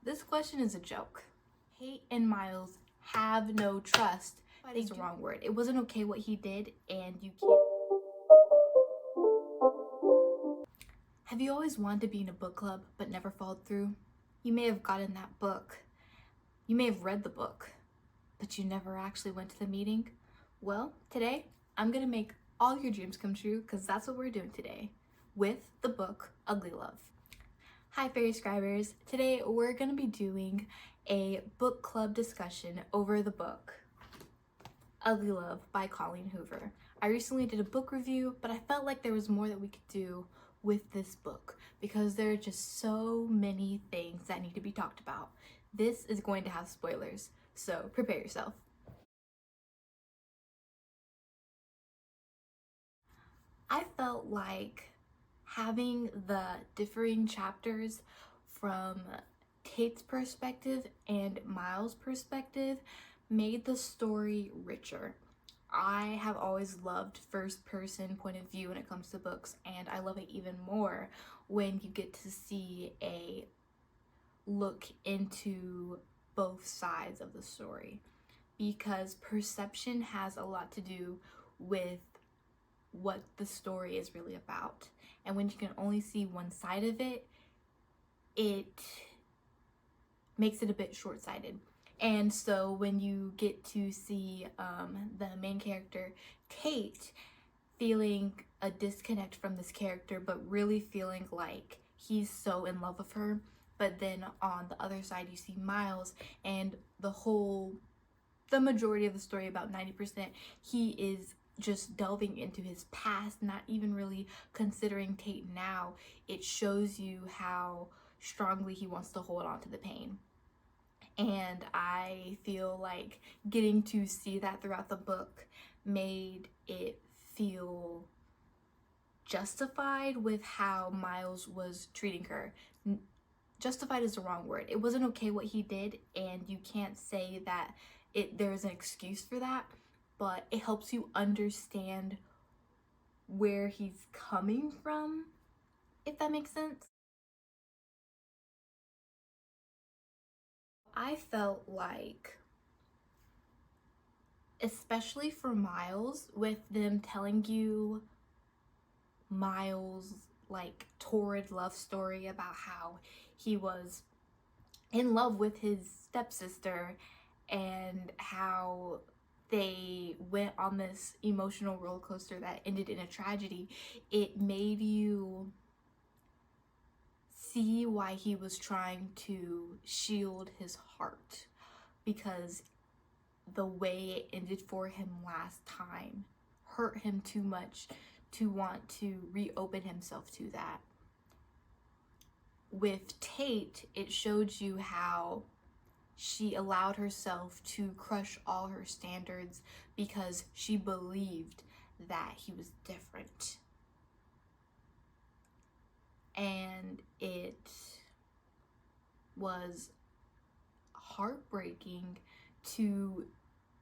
This question is a joke. Tate and Miles have no trust. That's the wrong word. It wasn't okay what he did, and you can't. Have you always wanted to be in a book club but never followed through? You may have gotten that book. You may have read the book, but you never actually went to the meeting. Well, today I'm gonna make all your dreams come true, because that's what we're doing today with the book Ugly Love. Hi fairy scribers. Today we're gonna be doing a book club discussion over the book Ugly Love by Colleen Hoover. I recently did a book review, but I felt like there was more that we could do with this book because there are just so many things that need to be talked about. This is going to have spoilers, so prepare yourself. I felt like having the differing chapters from Tate's perspective and Miles' perspective made the story richer. I have always loved first person point of view when it comes to books, and I love it even more when you get to see a look into both sides of the story, because perception has a lot to do with what the story is really about. And when you can only see one side of it, it makes it a bit short-sighted. And so when you get to see the main character Tate feeling a disconnect from this character, but really feeling like he's so in love with her, but then on the other side you see Miles, and the majority of the story, about 90%, he is just delving into his past, not even really considering Tate now. It shows you how strongly he wants to hold on to the pain. And I feel like getting to see that throughout the book made it feel justified with how Miles was treating her. Justified is the wrong word. It wasn't okay what he did, and you can't say that there's an excuse for that, but it helps you understand where he's coming from, if that makes sense. I felt like, especially for Miles, with them telling you Miles' like torrid love story about how he was in love with his stepsister and how they went on this emotional roller coaster that ended in a tragedy, it made you see why he was trying to shield his heart, because the way it ended for him last time hurt him too much to want to reopen himself to that. With Tate, it showed you how she allowed herself to crush all her standards because she believed that he was different. And it was heartbreaking to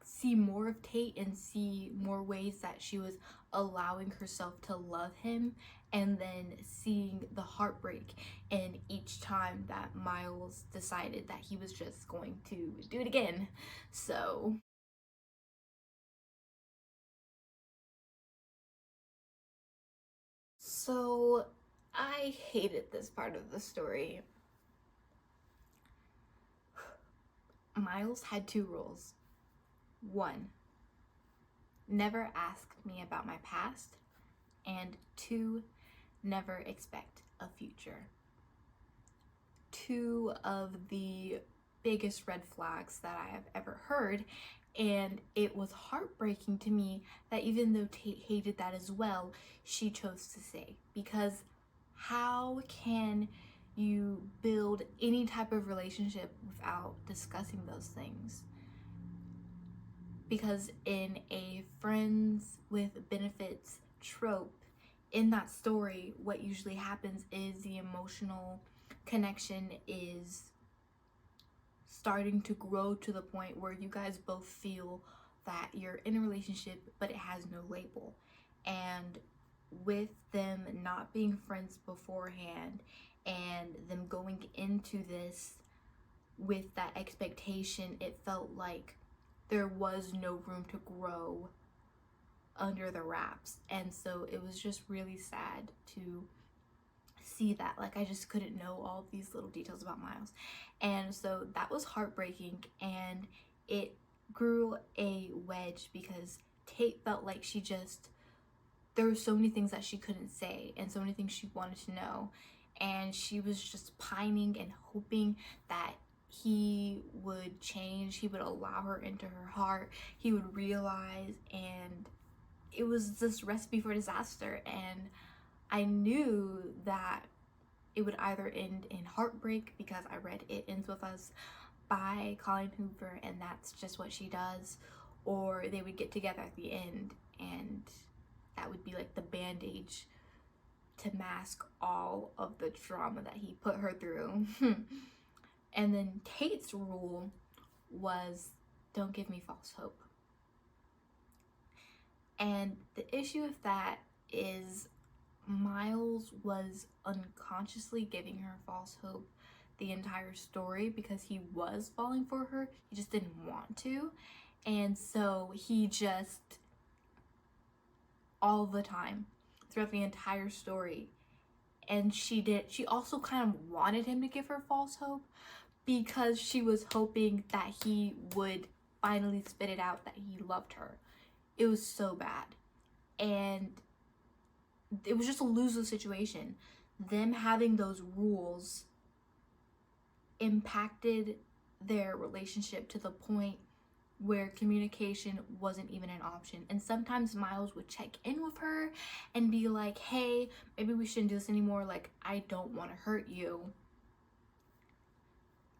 see more of Tate and see more ways that she was allowing herself to love him, and then seeing the heartbreak in each time that Miles decided that he was just going to do it again. So I hated this part of the story. Miles had two rules. One, never ask me about my past, and two, never expect a future. Two of the biggest red flags that I have ever heard, and it was heartbreaking to me that even though Tate hated that as well, she chose to say, because how can you build any type of relationship without discussing those things? Because in a friends with benefits trope, in that story, what usually happens is the emotional connection is starting to grow to the point where you guys both feel that you're in a relationship, but it has no label. And with them not being friends beforehand and them going into this with that expectation, it felt like there was no room to grow under the wraps. And so it was just really sad to see that. Like, I just couldn't know all these little details about Miles. And so that was heartbreaking, and it grew a wedge because Tate felt like there were so many things that she couldn't say and so many things she wanted to know, and she was just pining and hoping that he would change, he would allow her into her heart, he would realize. And it was this recipe for disaster, and I knew that it would either end in heartbreak, because I read It Ends With Us by Colleen Hoover, and that's just what she does, or they would get together at the end, and that would be like the bandage to mask all of the trauma that he put her through. And then Tate's rule was, don't give me false hope. And the issue with that is Miles was unconsciously giving her false hope the entire story because he was falling for her. He just didn't want to. And so he just, all the time, throughout the entire story, and she also kind of wanted him to give her false hope because she was hoping that he would finally spit it out that he loved her. It was so bad. And it was just a lose-lose situation. Them having those rules impacted their relationship to the point where communication wasn't even an option. And sometimes Miles would check in with her and be like, hey, maybe we shouldn't do this anymore. Like, I don't want to hurt you.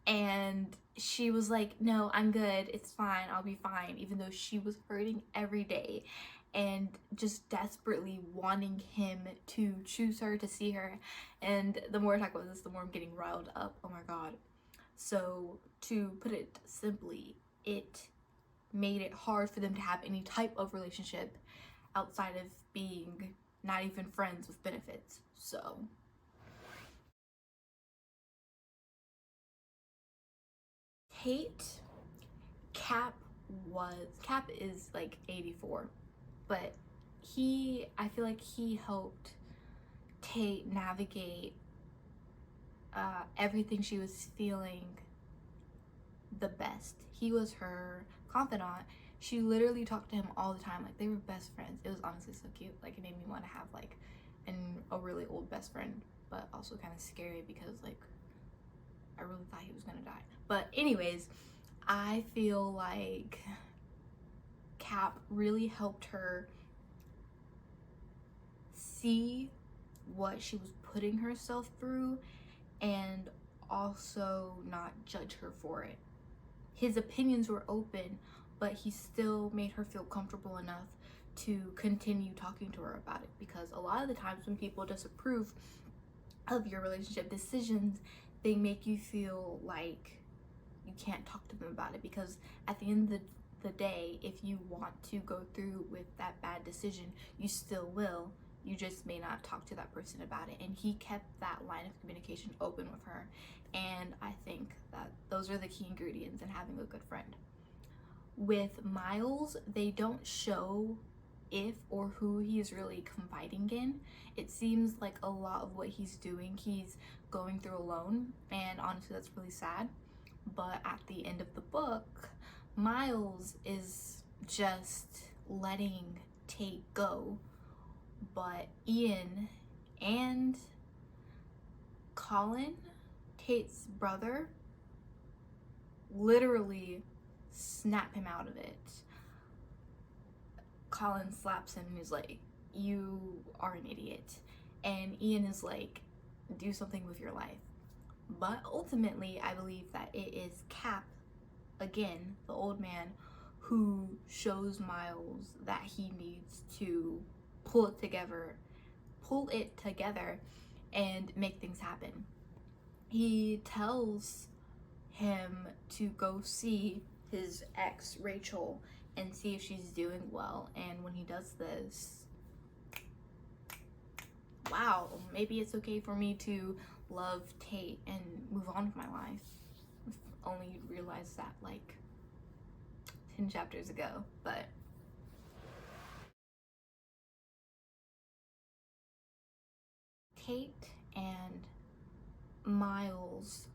And she was like, no, I'm good. It's fine. I'll be fine. Even though she was hurting every day and just desperately wanting him to choose her, to see her. And the more I talk about this, the more I'm getting riled up. Oh my God. So to put it simply, it made it hard for them to have any type of relationship outside of being not even friends with benefits. So Tate, Cap is like 84, but I feel like he helped Tate navigate everything she was feeling the best. He was her confidant. She literally talked to him all the time. Like, they were best friends. It was honestly so cute. Like, it made me want to have like a really old best friend, but also kind of scary because like I really thought he was gonna die. But anyways, I feel like Cap really helped her see what she was putting herself through and also not judge her for it. His opinions were open, but he still made her feel comfortable enough to continue talking to her about it, because a lot of the times when people disapprove of your relationship decisions, they make you feel like you can't talk to them about it, because at the end of the day, if you want to go through with that bad decision, you still will. You just may not talk to that person about it. And he kept that line of communication open with her, and I think that those are the key ingredients in having a good friend. With Miles, they don't show if or who he is really confiding in. It seems like a lot of what he's doing, he's going through alone, and honestly that's really sad. But at the end of the book, Miles is just letting Tate go, but Ian and Colin, Tate's brother, literally snap him out of it. Colin slaps him and he's like, you are an idiot. And Ian is like, do something with your life. But ultimately, I believe that it is Cap, again, the old man, who shows Miles that he needs to pull it together and make things happen. He tells him to go see his ex, Rachel, and see if she's doing well. And when he does this, wow, maybe it's okay for me to love Tate and move on with my life. only realized that like 10 chapters ago. But Kate and Miles'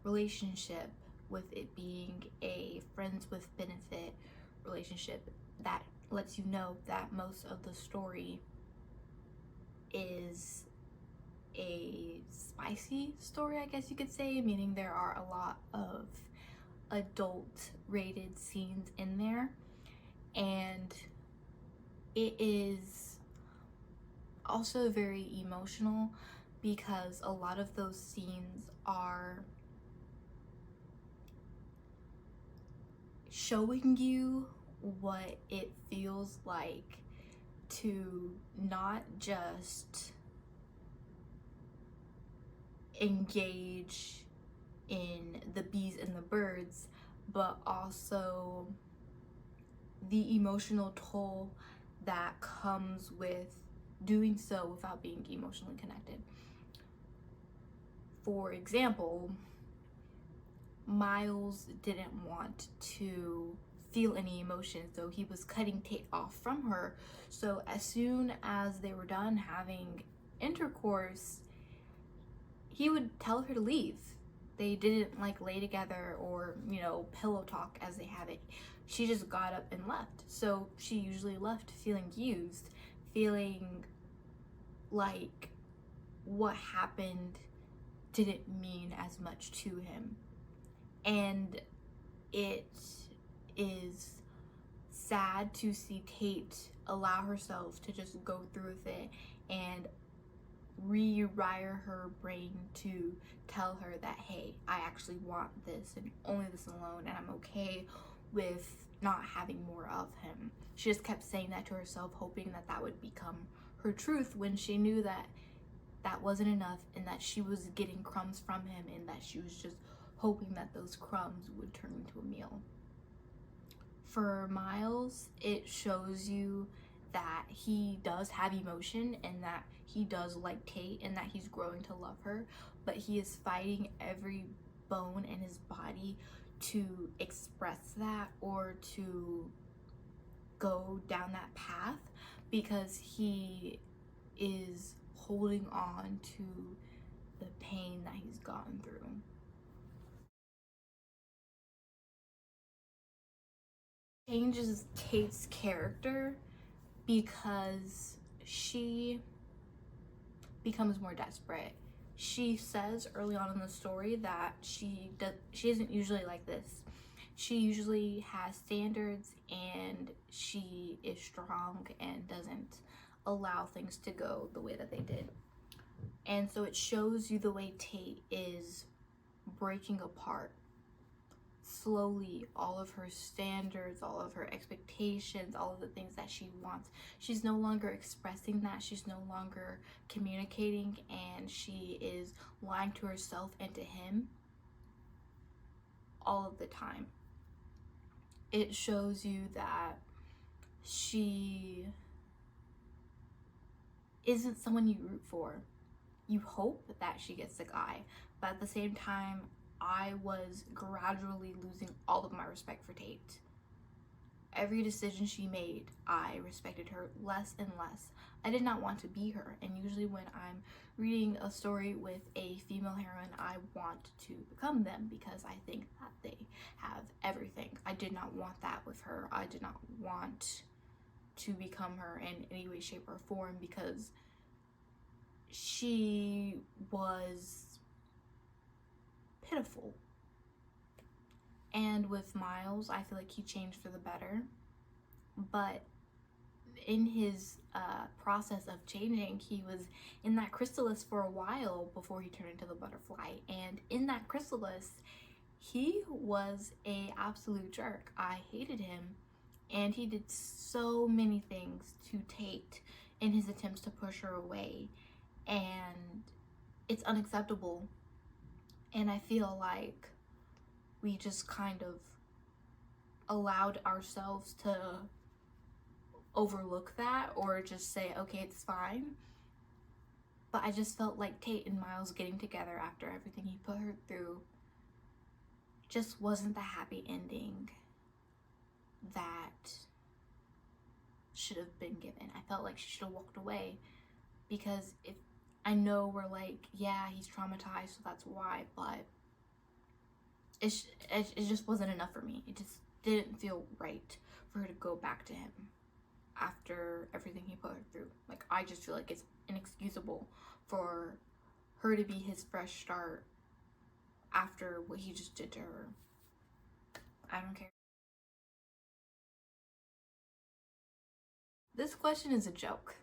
relationship, with it being a friends with benefit relationship, that lets you know that most of the story is a spicy story, I guess you could say, meaning there are a lot of adult rated scenes in there, and it is also very emotional because a lot of those scenes are showing you what it feels like to not just engage in the bees and the birds, but also the emotional toll that comes with doing so without being emotionally connected. For example, Miles didn't want to feel any emotion, so he was cutting Tate off from her. So as soon as they were done having intercourse, he would tell her to leave. They didn't like lay together or, you know, pillow talk as they have it. She just got up and left. So she usually left feeling used, feeling like what happened didn't mean as much to him. And it is sad to see Tate allow herself to just go through with it and rewire her brain to tell her that, hey, I actually want this and only this alone, and I'm okay with not having more of him. She just kept saying that to herself, hoping that that would become her truth, when she knew that that wasn't enough and that she was getting crumbs from him and that she was just hoping that those crumbs would turn into a meal. For Miles, it shows you that he does have emotion and that he does like Tate and that he's growing to love her, but he is fighting every bone in his body to express that or to go down that path, because he is holding on to the pain that he's gone through. Changes Tate's character because she becomes more desperate. She says early on in the story that she isn't usually like this. She usually has standards and she is strong and doesn't allow things to go the way that they did. And so it shows you the way Tate is breaking apart slowly all of her standards, all of her expectations, all of the things that she wants. She's no longer expressing that. She's no longer communicating, and she is lying to herself and to him all of the time. It shows you that she isn't someone you root for. You hope that she gets the guy, but at the same time, I was gradually losing all of my respect for Tate. Every decision she made, I respected her less and less. I did not want to be her, and usually when I'm reading a story with a female heroine, I want to become them because I think that they have everything. I did not want that with her. I did not want to become her in any way, shape, or form because she was pitiful. And with Miles, I feel like he changed for the better, but in his process of changing, he was in that chrysalis for a while before he turned into the butterfly. And in that chrysalis, he was a absolute jerk. I hated him, and he did so many things to Tate in his attempts to push her away, and it's unacceptable. And I feel like we just kind of allowed ourselves to overlook that or just say, okay, it's fine. But I just felt like Tate and Miles getting together after everything he put her through just wasn't the happy ending that should have been given. I felt like she should have walked away, because if I know we're like, yeah, he's traumatized, so that's why, but it just wasn't enough for me. It just didn't feel right for her to go back to him after everything he put her through. Like, I just feel like it's inexcusable for her to be his fresh start after what he just did to her. I don't care. This question is a joke.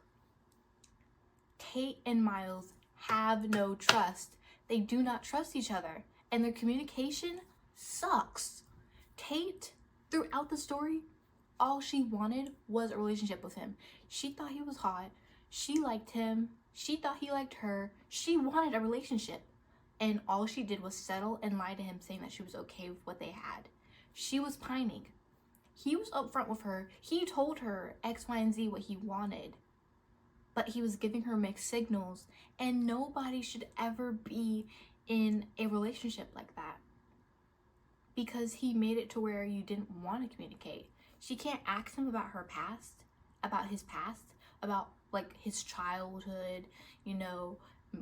Tate and Miles have no trust. They do not trust each other, and their communication sucks. Tate, throughout the story, all she wanted was a relationship with him. She thought he was hot. She liked him. She thought he liked her. She wanted a relationship. And all she did was settle and lie to him, saying that she was okay with what they had. She was pining. He was upfront with her. He told her X, Y, and Z what he wanted. But he was giving her mixed signals. And nobody should ever be in a relationship like that, because he made it to where you didn't want to communicate. She can't ask him about her past, about his past, about like his childhood, you know,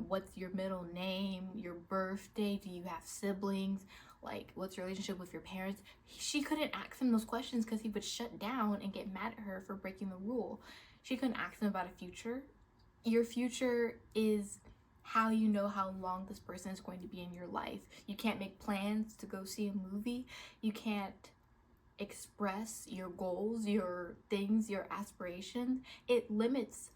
what's your middle name, your birthday, do you have siblings, like what's your relationship with your parents. She couldn't ask him those questions because he would shut down and get mad at her for breaking the rule. She couldn't ask him about a future. Your future is how you know how long this person is going to be in your life. You can't make plans to go see a movie. You can't express your goals, your things, your aspirations. It limits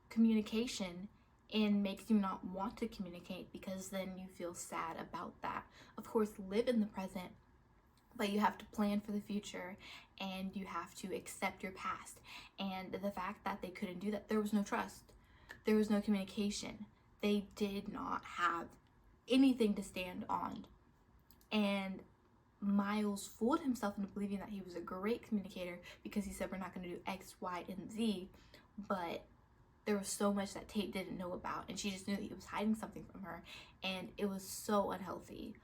communication and makes you not want to communicate, because then you feel sad about that. Of course, live in the present, but you have to plan for the future, and you have to accept your past. And the fact that they couldn't do that, there was no trust. There was no communication. They did not have anything to stand on. And Miles fooled himself into believing that he was a great communicator because he said, we're not going to do X, Y, and Z. But there was so much that Tate didn't know about, and she just knew that he was hiding something from her. And it was so unhealthy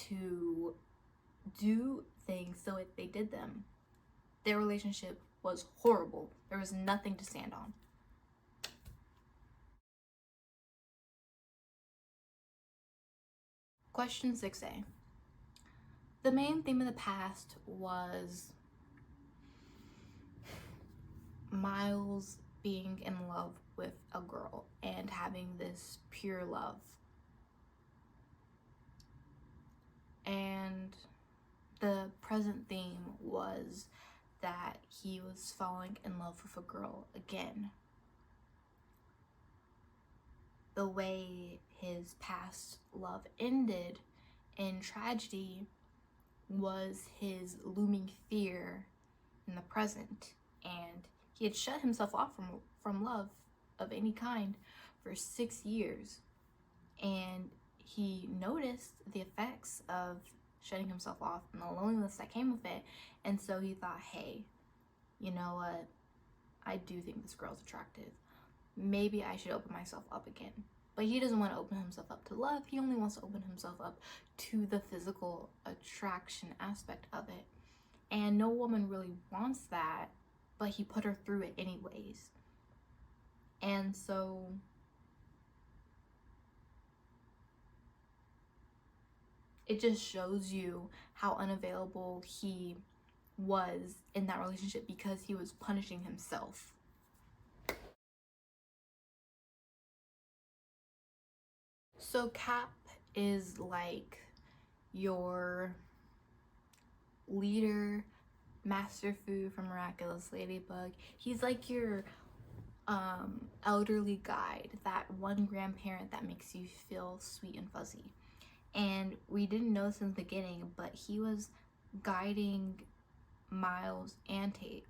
to do things so they did them. Their relationship was horrible. There was nothing to stand on. Question 6A. The main theme of the past was Miles being in love with a girl and having this pure love. And the present theme was that he was falling in love with a girl again. The way his past love ended in tragedy was his looming fear in the present, and he had shut himself off from love of any kind for 6 years, and he noticed the effects of shutting himself off and the loneliness that came with it. And so he thought, hey, you know what, I do think this girl's attractive, maybe I should open myself up again. But he doesn't want to open himself up to love. He only wants to open himself up to the physical attraction aspect of it. And no woman really wants that, but he put her through it anyways. And so it just shows you how unavailable he was in that relationship, because he was punishing himself. So Cap is like your leader, Master Fu from Miraculous Ladybug. He's like your elderly guide, that one grandparent that makes you feel sweet and fuzzy. And we didn't know this in the beginning, but he was guiding Miles and Tate.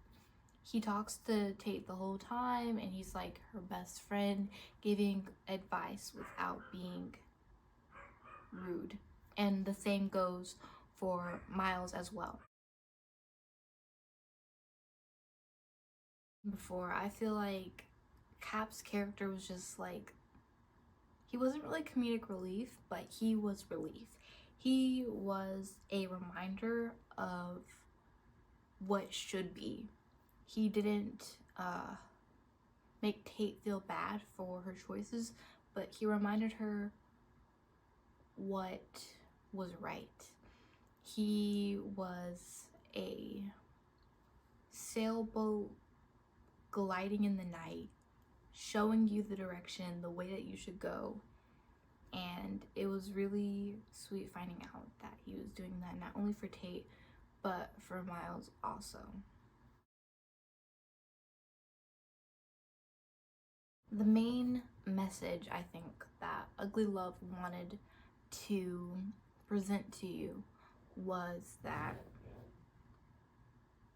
He talks to Tate the whole time, and he's like her best friend, giving advice without being rude. And the same goes for Miles as well. Before, I feel like Cap's character was just like, he wasn't really comedic relief, but he was relief. He was a reminder of what should be. He didn't make Tate feel bad for her choices, but he reminded her what was right. He was a sailboat gliding in the night, showing you the direction, the way that you should go. And it was really sweet finding out that he was doing that not only for Tate, but for Miles also. The main message I think that Ugly Love wanted to present to you was that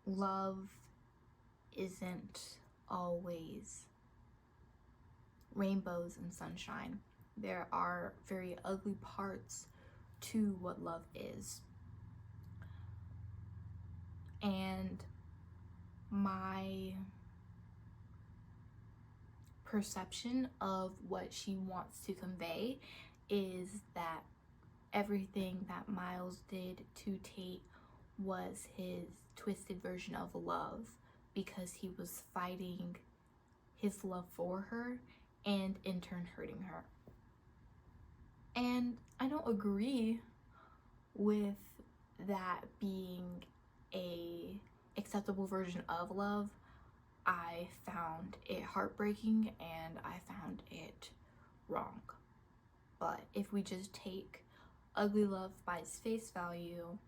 love isn't always rainbows and sunshine. There are very ugly parts to what love is. And my perception of what she wants to convey is that everything that Miles did to Tate was his twisted version of love, because he was fighting his love for her and in turn hurting her. And I don't agree with that being a acceptable version of love. I found it heartbreaking and I found it wrong. But if we just take Ugly Love by its face value,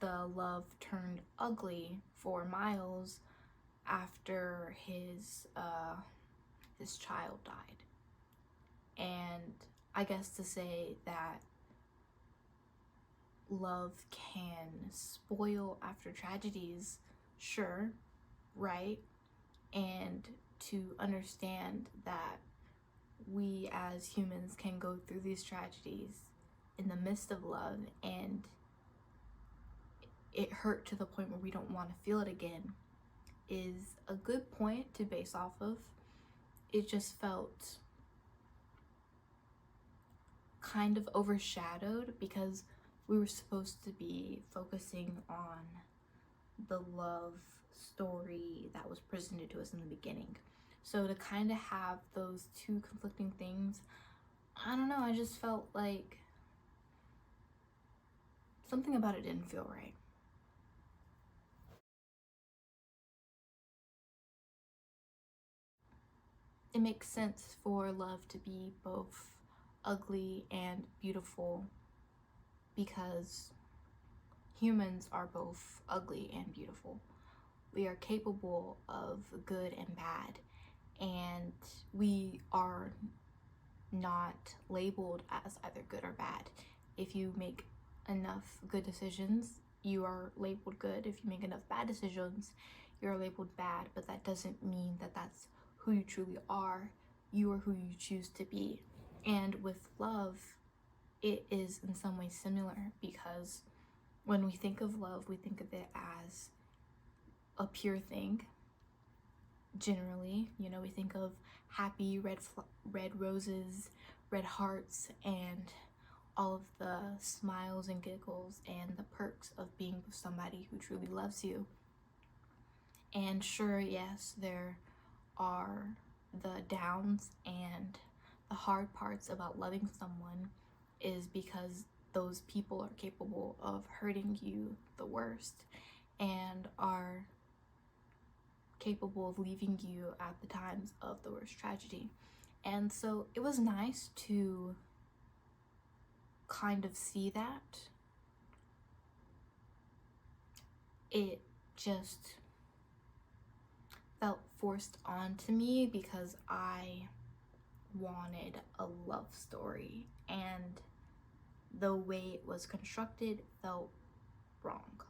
the love turned ugly for Miles after his child died. And I guess to say that love can spoil after tragedies, sure, right? And to understand that we as humans can go through these tragedies in the midst of love, and it hurt to the point where we don't want to feel it again, is a good point to base off of. It just felt kind of overshadowed because we were supposed to be focusing on the love story that was presented to us in the beginning. So to kind of have those two conflicting things, I don't know, I just felt like something about it didn't feel right. It makes sense for love to be both ugly and beautiful because humans are both ugly and beautiful. We are capable of good and bad, and we are not labeled as either good or bad. If you make enough good decisions, you are labeled good. If you make enough bad decisions, you're labeled bad, but that doesn't mean that that's who you truly are. You are who you choose to be. And with love, it is in some ways similar, because when we think of love, we think of it as a pure thing. Generally, you know, we think of happy red roses, red hearts, and all of the smiles and giggles and the perks of being with somebody who truly loves you. And sure, yes, there are the downs and the hard parts about loving someone, is because those people are capable of hurting you the worst and are capable of leaving you at the times of the worst tragedy. And so it was nice to kind of see that. It just felt forced onto me because I wanted a love story, and the way it was constructed felt wrong.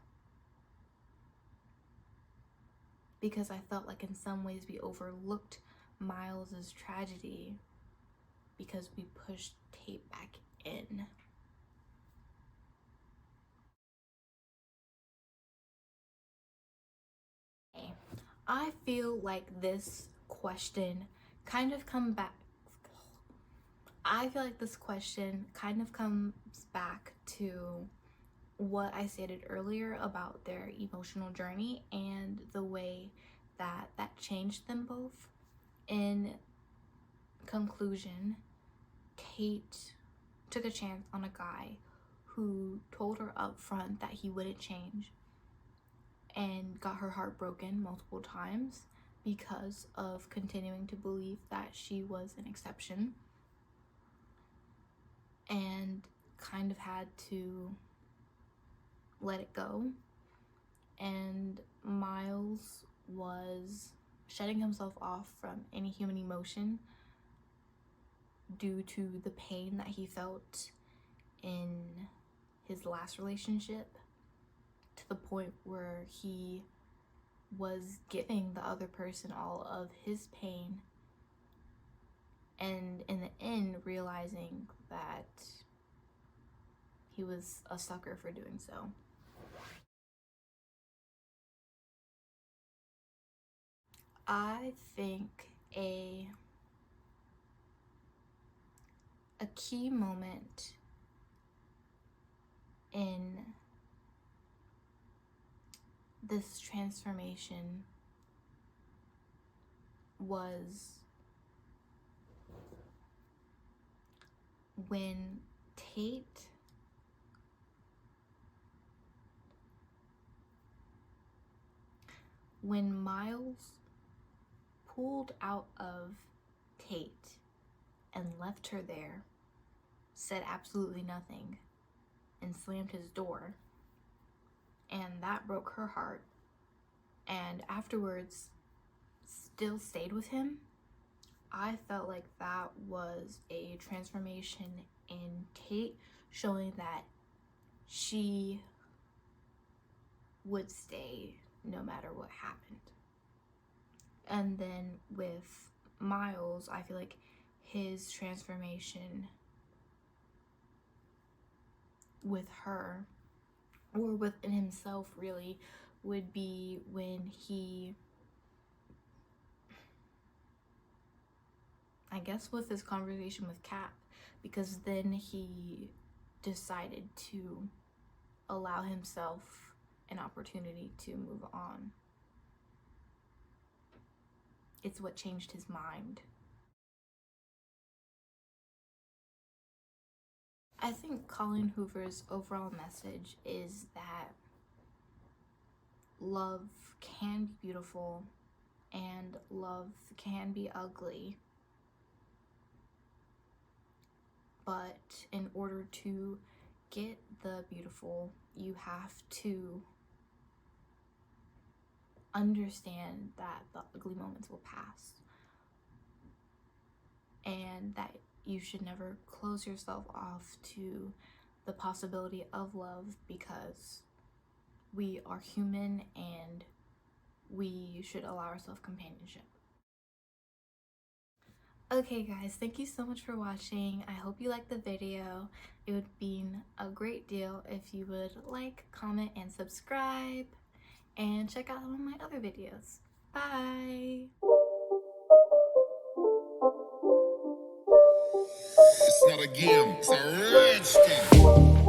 Because I felt like in some ways we overlooked Miles's tragedy because we pushed Tate back in. I feel like this question kind of I feel like this question kind of comes back to what I stated earlier about their emotional journey and the way that that changed them both. In conclusion, Kate took a chance on a guy who told her up front that he wouldn't change and got her heart broken multiple times because of continuing to believe that she was an exception, and kind of had to let it go. And Miles was shutting himself off from any human emotion due to the pain that he felt in his last relationship, to the point where he was giving the other person all of his pain, and in the end realizing that he was a sucker for doing so. I think a key moment in this transformation was when Miles pulled out of Tate and left her there, said absolutely nothing, and slammed his door. And that broke her heart. And afterwards, still stayed with him. I felt like that was a transformation in Tate, showing that she would stay no matter what happened. And then with Miles, I feel like his transformation with her, or within himself really, would be when he, I guess with his conversation with Cap, because then he decided to allow himself an opportunity to move on. It's what changed his mind. I think Colleen Hoover's overall message is that love can be beautiful and love can be ugly, but in order to get the beautiful, you have to understand that the ugly moments will pass, and that you should never close yourself off to the possibility of love, because we are human and we should allow ourselves companionship. Okay guys, thank you so much for watching. I hope you liked the video. It would mean a great deal if you would like, comment, and subscribe, and check out some of my other videos. Bye! It's not a game, it's a rich thing.